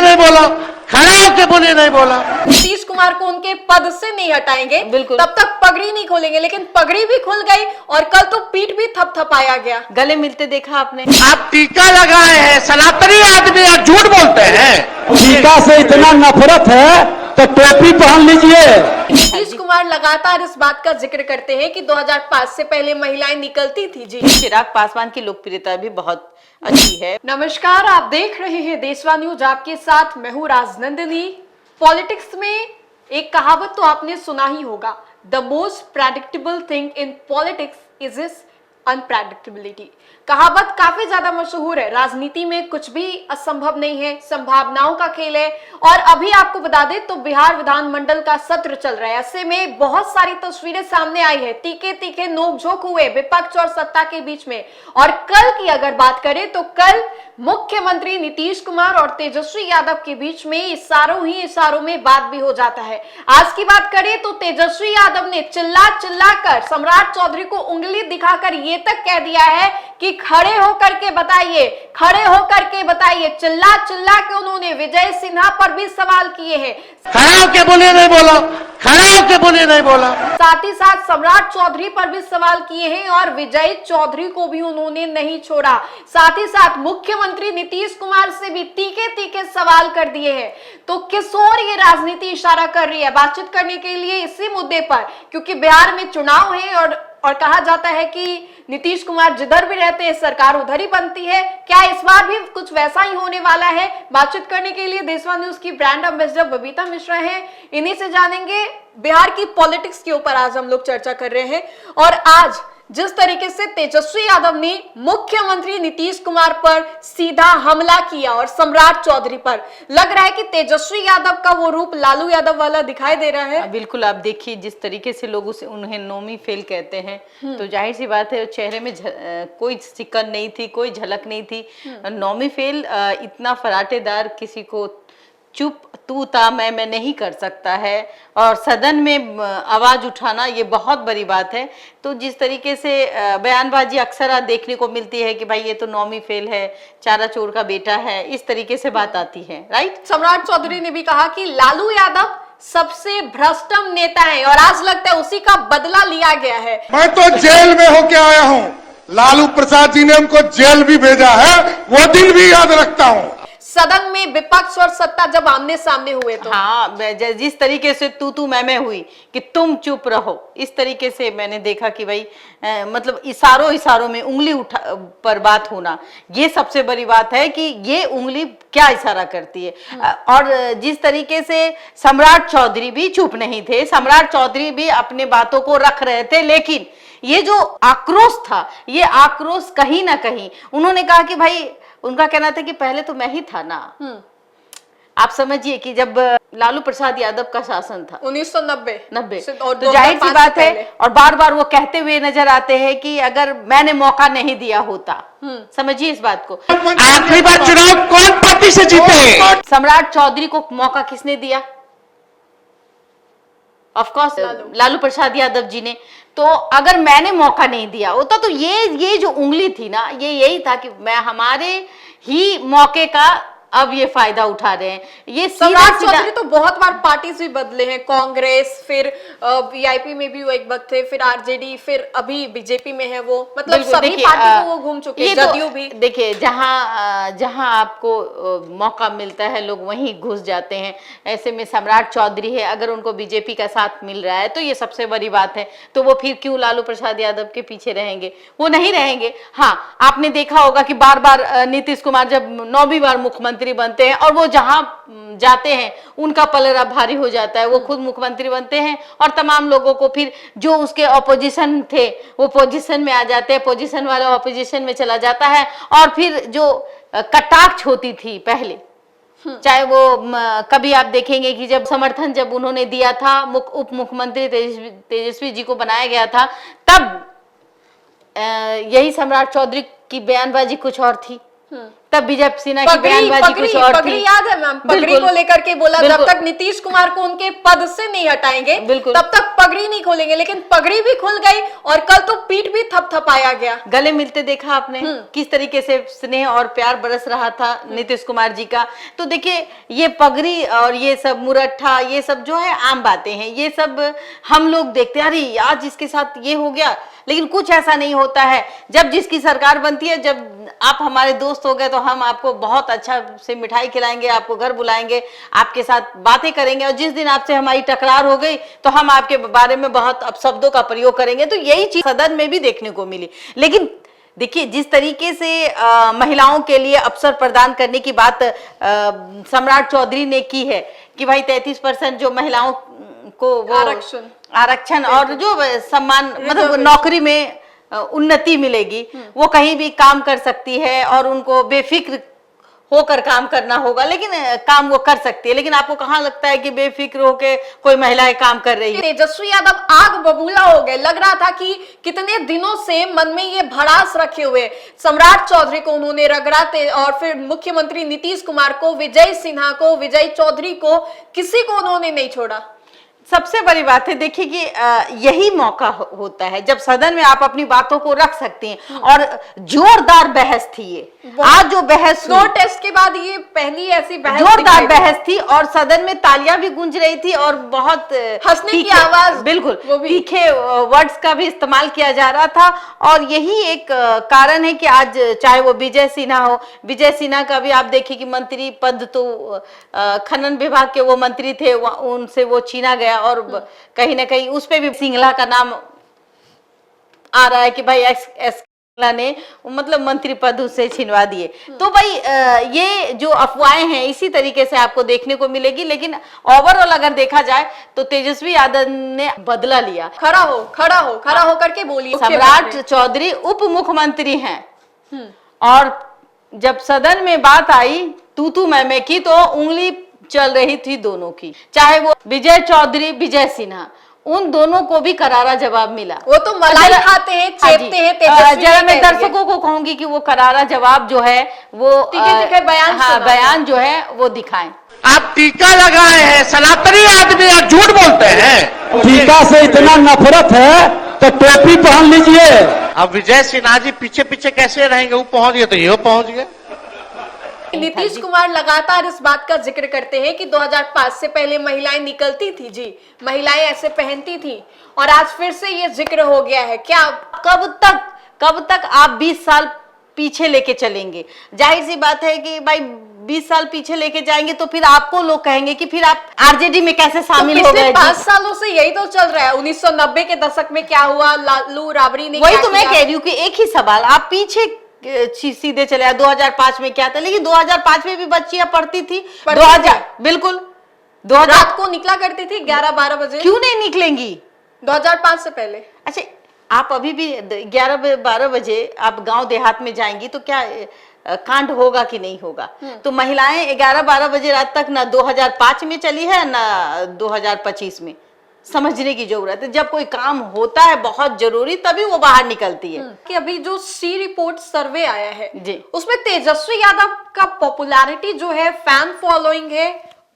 बोलिए नहीं बोला, खड़ा होके बोलिए नहीं बोला। नीतीश कुमार को उनके पद से नहीं हटाएंगे, बिल्कुल। तब तक पगड़ी नहीं खोलेंगे, लेकिन पगड़ी भी खुल गई और कल तो पीठ भी थपथपाया गया। गले मिलते देखा आपने। आप टीका लगाए हैं, सनातनी आदमी आप झूठ बोलते हैं। टीका से इतना नफरत है तो टोपी पहन लीजिए। नीतीश कुमार लगातार इस बात का जिक्र करते हैं कि 2005 से पहले महिलाएं निकलती थी। जी, चिराग पासवान की लोकप्रियता भी बहुत अच्छी है। नमस्कार, आप देख रहे हैं देशवा न्यूज, आपके साथ मैं हूं राजनंदिनी। पॉलिटिक्स में एक कहावत तो आपने सुना ही होगा, the most predictable thing in politics is is unpredictability. कहावत काफी ज्यादा मशहूर है। राजनीति में कुछ भी असंभव नहीं है, संभावनाओं का खेल है। और अभी आपको बता दें तो बिहार विधानमंडल का सत्र चल रहा है। ऐसे में बहुत सारी तस्वीरें सामने आई है, तीखे तीखे नोकझोंक हुए विपक्ष और सत्ता के बीच में। और कल की अगर बात करें तो कल मुख्यमंत्री नीतीश कुमार और तेजस्वी यादव के बीच में इशारों में बात भी हो जाता है। आज की बात करें तो तेजस्वी यादव ने चिल्ला कर सम्राट चौधरी को उंगली दिखाकर ये तक कह दिया है कि खड़े होकर के बताइए। चिल्ला के उन्होंने विजय सिन्हा पर भी सवाल किए हैं। खड़ा होके बोलिए नहीं बोला, खड़ा होके बोलिए नहीं बोला। साथ ही साथ सम्राट चौधरी पर भी सवाल किए हैं और विजय चौधरी को भी उन्होंने नहीं छोड़ा। साथ ही साथ मुख्यमंत्री नीतीश कुमार से भी तीखे सवाल कर दिए हैं। तो किस ओर ये राजनीति इशारा कर रही है बातचीत करने के लिए इसी मुद्दे पर, क्योंकि बिहार में चुनाव है और कहा जाता है कि नीतीश कुमार जिधर भी रहते हैं सरकार उधर ही बनती है। क्या इस बार भी कुछ वैसा ही होने वाला है? बातचीत करने के लिए देशवा न्यूज की ब्रांड एम्बेसडर बबीता मिश्रा हैं, इन्हीं से जानेंगे बिहार की पॉलिटिक्स के ऊपर आज हम लोग चर्चा कर रहे हैं। और आज जिस तरीके से तेजस्वी यादव ने मुख्यमंत्री नीतीश कुमार पर सीधा हमला किया और सम्राट चौधरी पर, लग रहा है कि तेजस्वी यादव का वो रूप लालू यादव वाला दिखाई दे रहा है। बिल्कुल, आप देखिए जिस तरीके से लोग उन्हें नोमी फेल कहते हैं, तो जाहिर सी बात है चेहरे में कोई सिकन नहीं थी, कोई झलक नहीं थी। नोमी फेल इतना फराटेदार किसी को चुप तू ता मैं नहीं कर सकता है, और सदन में आवाज उठाना ये बहुत बड़ी बात है। तो जिस तरीके से बयानबाजी अक्सर देखने को मिलती है कि भाई ये तो नौमी फेल है, चारा चोर का बेटा है, इस तरीके से बात आती है, राइट। सम्राट चौधरी ने भी कहा कि लालू यादव सबसे भ्रष्टम नेता है और आज लगता है उसी का बदला लिया गया है। मैं तो जेल में होके आया हूँ, लालू प्रसाद जी ने हमको जेल भी भेजा है, वो दिन भी याद रखता हूँ। सदन में विपक्ष और सत्ता जब आमने सामने हुए तो हाँ, जिस तरीके से तू मैं हुई कि तुम चुप रहो, इस तरीके से मैंने देखा कि भाई मतलब इशारों में उंगली पर बात होना, ये सबसे बड़ी बात है कि ये उंगली क्या इशारा करती है। और जिस तरीके से सम्राट चौधरी भी चुप नहीं थे, सम्राट चौधरी भी अपने बातों को रख रहे थे, लेकिन ये जो आक्रोश था, ये आक्रोश कहीं ना कहीं उन्होंने कहा कि भाई, उनका कहना था कि पहले तो मैं ही था ना। आप समझिए कि जब लालू प्रसाद यादव का शासन था 1990 तो जाहिर सी बात है, और बार बार वो कहते हुए नजर आते हैं कि अगर मैंने मौका नहीं दिया होता, समझिए इस बात को। आखिरी बार चुनाव कौन पार्टी से जीते? सम्राट चौधरी को मौका किसने दिया? ऑफ कोर्स लालू प्रसाद यादव जी ने। तो अगर मैंने मौका नहीं दिया होता तो ये जो उंगली थी ना, ये यही था कि मैं हमारे ही मौके का अब ये फायदा उठा रहे हैं। ये सम्राट चौधरी तो बहुत बार पार्टी से बदले हैं, कांग्रेस, फिर वीआईपी में भी वो एक वक्त थे, फिर आरजेडी, फिर अभी बीजेपी में है वो, मतलब सभी पार्टी को वो घूम चुके हैं, जदयू भी। देखिए जहां आपको मौका मिलता है लोग वहीं घुस जाते हैं। ऐसे में सम्राट चौधरी है, अगर उनको बीजेपी का साथ मिल रहा है तो ये सबसे बड़ी बात है। तो वो फिर क्यों लालू प्रसाद यादव के पीछे रहेंगे? वो नहीं रहेंगे। हाँ, आपने देखा होगा कि बार बार नीतीश कुमार जब 9वीं बार मुख्यमंत्री बनते हैं और वो जहां जाते हैं उनका पलड़ा भारी हो जाता है, वो खुद मुख्यमंत्री बनते हैं और तमाम लोगों को फिर जो उसके ऑपोजिशन थे वो पोजीशन में आ जाते हैं, पोजीशन वाला ऑपोजिशन में चला जाता है। और फिर जो कटाक्ष होती थी पहले, चाहे वो कभी आप देखेंगे कि जब समर्थन जब उन्होंने दिया था, उप मुख्यमंत्री तेजस्वी जी को बनाया गया था, तब यही सम्राट चौधरी की बयानबाजी कुछ और थी। तब बीजेपी सिन्हा की बयानबाजी कुछ और पगड़ी थी। याद है मैम, पगड़ी बिल्कुल। को लेकर के बोला जब बिल्कुल। तक नीतीश कुमार को उनके पद से नहीं हटाएंगे बिल्कुल। तब तक पगड़ी नहीं खोलेंगे, लेकिन पगड़ी भी खुल गई और कल तो पीठ भी थपथपाया गया। गले मिलते देखा आपने किस तरीके से स्नेह और प्यार बरस रहा था नीतीश कुमार जी का। तो देखिए ये पगड़ी और ये सब मुरट्ठा ये सब जो है आम बातें हैं, ये सब हम लोग देखते हैं अरे आज इसके साथ ये हो गया, लेकिन कुछ ऐसा नहीं होता है। जब जिसकी सरकार बनती है, जब आप हमारे दोस्त हो गए तो हम आपको बहुत अच्छा से मिठाई खिलाएंगे, आपको घर बुलाएंगे, आपके साथ बातें करेंगे, और जिस दिन आपसे हमारी टकरार हो गई तो हम आपके बारे में बहुत अपशब्दों का प्रयोग करेंगे। तो यही चीज सदन में भी देखने को मिली। लेकिन देखिए जिस तरीके से महिलाओं के लिए अवसर प्रदान करने की बात सम्राट चौधरी ने की है कि भाई 33% जो महिलाओं को वो आरक्षण और जो सम्मान मतलब नौकरी में उन्नति मिलेगी, वो कहीं भी काम कर सकती है और उनको बेफिक्र होकर काम करना होगा, लेकिन काम वो कर सकती है। लेकिन आपको कहाँ लगता है कि बेफिक्र होकर कोई महिलाएं काम कर रही है? तेजस्वी यादव आग बबूला हो गए। लग रहा था कि कितने दिनों से मन में ये भड़ास रखे हुए सम्राट चौधरी को उन्होंने रगड़ा, और फिर मुख्यमंत्री नीतीश कुमार को, विजय सिन्हा को, विजय चौधरी को, किसी को उन्होंने नहीं छोड़ा। सबसे बड़ी बात है देखिए कि यही मौका होता है जब सदन में आप अपनी बातों को रख सकते हैं, और जोरदार बहस थी ये। आज जो बहस दो टेस्ट के बाद ये पहली ऐसी बहस, जोरदार बहस थी, और सदन में तालियां भी गूंज रही थी और बहुत हंसने की आवाज, बिल्कुल तीखे वर्ड्स का भी इस्तेमाल किया जा रहा था। और यही एक कारण है कि आज चाहे वो विजय सिन्हा हो, विजय सिन्हा का भी आप देखिए कि मंत्री पद तो खनन विभाग के वो मंत्री थे, उनसे वो छीना गया, और कहीं ना कहीं उस पे भी सिंगला का नाम आ रहा है कि भाई एस सिंगला ने मतलब मंत्री पद से छिनवा दिए। तो भाई ये जो अफवाहें हैं इसी तरीके से आपको देखने को मिलेगी। लेकिन ओवरऑल अगर देखा जाए तो तेजस्वी यादव ने बदला लिया। खड़ा हो करके बोलिए। सम्राट चौधरी उप मुख्यमंत्री हैं, और जब सदन में बात आई तू मैं की तो उंगली चल रही थी दोनों की, चाहे वो विजय चौधरी विजय सिन्हा, उन दोनों को भी करारा जवाब मिला। वो तो मलाई खाते हैं, चेपते हैं। तेजस्वी जरा मैं दर्शकों को कहूंगी कि वो करारा जवाब जो है वो तीखे बयान जो है वो दिखाएं। आप टीका लगाए हैं, सनातनी आदमी आप झूठ बोलते हैं। टीका से इतना नफरत है तो टोपी पहन लीजिए। अब विजय सिन्हा जी पीछे पीछे कैसे रहेंगे? वो पहुंच गए तो ये पहुंच गए। नीतीश कुमार लगातार इस बात का जिक्र करते हैं कि 2005 से पहले महिलाएं निकलती थी, जी महिलाएं ऐसे पहनती थी, और आज फिर से ये जिक्र हो गया है। क्या कब तक आप 20 साल पीछे लेके चलेंगे? जाहिर सी बात है कि भाई 20 साल पीछे लेके जाएंगे तो फिर आपको लोग कहेंगे कि फिर आप आरजेडी में कैसे शामिल हो गए? 5 सालों से यही तो चल रहा है। 1990 के दशक में क्या हुआ, लालू राबड़ी ने वही तो मैं कह रही हूँ कि एक ही सवाल, आप पीछे सीधे चले आए। 2005 में क्या था? लेकिन 2005 में भी बच्चियां पढ़ती थी। 2000 बिल्कुल 2000 रात को निकला करती थी 11-12 बजे। क्यों नहीं निकलेंगी 2005 से पहले? अच्छा, आप अभी भी 11-12 बजे आप गांव देहात में जाएंगी तो क्या कांड होगा कि नहीं होगा? तो महिलाएं 11-12 बजे रात तक ना 2005 में चली है ना 2025 में। समझने की जरूरत है, जब कोई काम होता है बहुत जरूरी तभी वो बाहर निकलती है। कि अभी जो सी रिपोर्ट सर्वे आया है जी, उसमें तेजस्वी यादव का पॉपुलैरिटी जो है, फैन फॉलोइंग है,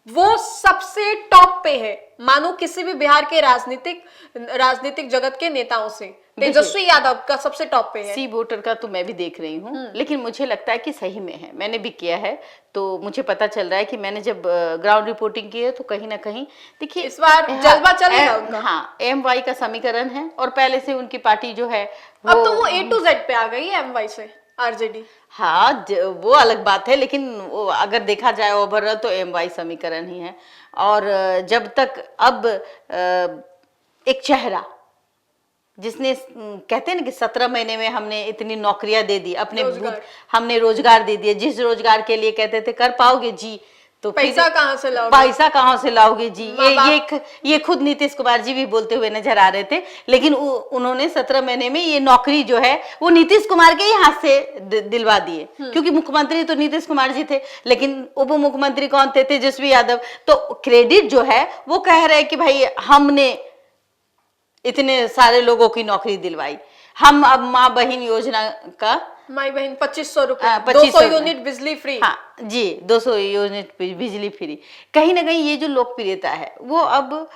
वो सबसे टॉप पे है मानो किसी भी बिहार के राजनीतिक जगत के नेताओं से। तेजस्वी यादव का सबसे टॉप पे है। सी वोटर का तो मैं भी देख रही हूँ, लेकिन मुझे लगता है कि सही में है। मैंने भी किया है तो मुझे पता चल रहा है कि मैंने जब ग्राउंड रिपोर्टिंग की है तो कहीं ना कहीं देखिए इस बार जलवा चलेगा उनका। हाँ, MY का समीकरण है और पहले से उनकी पार्टी जो है अब तो वो A to Z पे आ गई है MY से आरजेडी। हाँ, वो अलग बात है, लेकिन वो अगर देखा जाए ओवरऑल तो MY समीकरण ही है। और जब तक अब एक चेहरा जिसने कहते हैं ना कि 17 महीने में हमने इतनी नौकरियां दे दी, अपने हमने रोजगार दे दिए, जिस रोजगार के लिए कहते थे कर पाओगे जी, तो पैसा कहाँ से लाओगे? पैसा कहाँ से लाओगे जी? ये खुद नीतीश कुमार जी भी बोलते हुए नजर आ रहे थे। लेकिन उन्होंने 17 महीने में ये नौकरी जो है वो नीतीश कुमार के ही हाथ से दिलवा दिए, क्योंकि मुख्यमंत्री तो नीतीश कुमार जी थे, लेकिन उप मुख्यमंत्री कौन थे? तेजस्वी यादव। तो क्रेडिट जो है वो कह रहे हैं कि भाई हमने इतने सारे लोगों की नौकरी दिलवाई। हम अब माँ बहन योजना का माई बहन 2500 रुपए, 2500 200 यूनिट बिजली फ्री। हाँ जी, 200 यूनिट बिजली फ्री। कहीं ना कहीं ये जो लोकप्रियता है वो अब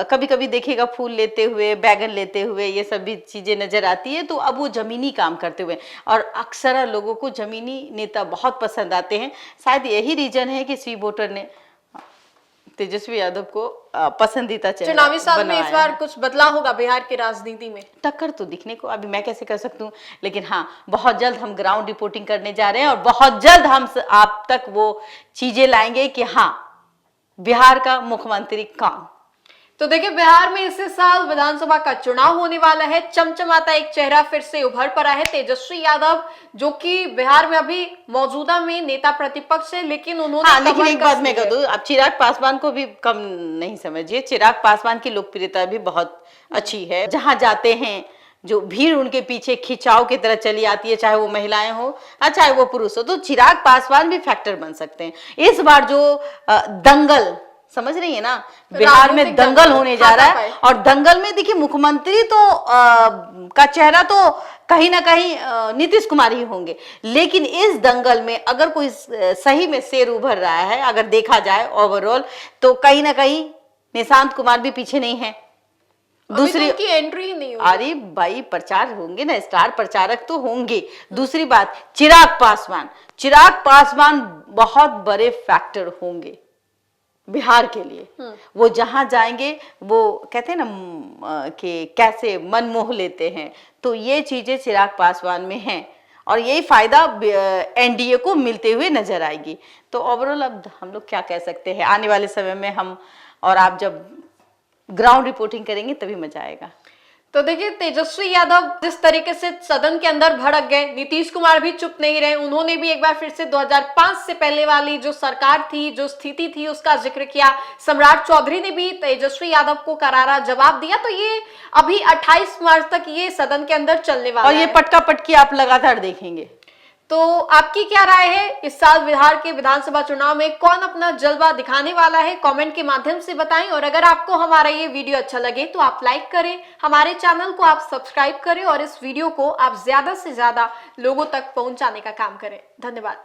कभी कभी देखिएगा फूल लेते हुए, बैगन लेते हुए, ये सभी चीजें नजर आती है। तो अब वो जमीनी काम करते हुए, और अक्सर लोगों को जमीनी नेता बहुत पसंद आते हैं। शायद यही रीजन है कि सी वोटर ने तेजस्वी यादव को पसंदीदा चुनावी साल में बनाया इस बार है। कुछ बदलाव होगा बिहार की राजनीति में? टक्कर तो दिखने को अभी मैं कैसे कर सकती हूँ, लेकिन हाँ बहुत जल्द हम ग्राउंड रिपोर्टिंग करने जा रहे हैं और बहुत जल्द हम आप तक वो चीजें लाएंगे कि हाँ बिहार का मुख्यमंत्री कौन। तो देखिए, बिहार में इसी साल विधानसभा का चुनाव होने वाला है। चमचमाता एक चेहरा फिर से उभर पड़ा है, तेजस्वी यादव, जो कि बिहार में अभी मौजूदा में नेता प्रतिपक्ष है, लेकिन उन्होंने हाँ, लेकिन एक बात कमर मैं कस ली कह है। दूं, अब चिराग पासवान को भी कम नहीं समझिए। चिराग पासवान की लोकप्रियता भी बहुत अच्छी है। जहां जाते हैं जो भीड़ उनके पीछे खिंचाव की तरह चली आती है, चाहे वो महिलाएं हो चाहे वो पुरुष हो, तो चिराग पासवान भी फैक्टर बन सकते हैं। इस बार जो दंगल, समझ रही है ना, बिहार में राजनीतिक दंगल होने जा रहा है, हाथापाई। और दंगल में देखिए मुख्यमंत्री तो का चेहरा तो कहीं ना कहीं नीतीश कुमार ही होंगे, लेकिन इस दंगल में अगर कोई सही में शेर उभर रहा है, अगर देखा जाए ओवरऑल, तो कहीं ना कहीं निशांत कुमार भी पीछे नहीं है। दूसरी की एंट्री ही नहीं हुई। अरे भाई, प्रचार होंगे ना, स्टार प्रचारक तो होंगे। दूसरी बात, चिराग पासवान बहुत बड़े फैक्टर होंगे बिहार के लिए। वो जहां जाएंगे, वो कहते हैं ना कि कैसे मन मोह लेते हैं, तो ये चीजें चिराग पासवान में हैं और यही फायदा एनडीए को मिलते हुए नजर आएगी। तो ओवरऑल अब हम लोग क्या कह सकते हैं, आने वाले समय में हम और आप जब ग्राउंड रिपोर्टिंग करेंगे तभी मजा आएगा। तो देखिए, तेजस्वी यादव जिस तरीके से सदन के अंदर भड़क गए, नीतीश कुमार भी चुप नहीं रहे। उन्होंने भी एक बार फिर से 2005 से पहले वाली जो सरकार थी, जो स्थिति थी, उसका जिक्र किया। सम्राट चौधरी ने भी तेजस्वी यादव को करारा जवाब दिया। तो ये अभी 28 मार्च तक ये सदन के अंदर चलने वाला और ये है। पटका पटकी आप लगातार देखेंगे। तो आपकी क्या राय है, इस साल बिहार के विधानसभा चुनाव में कौन अपना जलवा दिखाने वाला है? कमेंट के माध्यम से बताएं। और अगर आपको हमारा ये वीडियो अच्छा लगे तो आप लाइक करें, हमारे चैनल को आप सब्सक्राइब करें और इस वीडियो को आप ज्यादा से ज्यादा लोगों तक पहुंचाने का काम करें। धन्यवाद।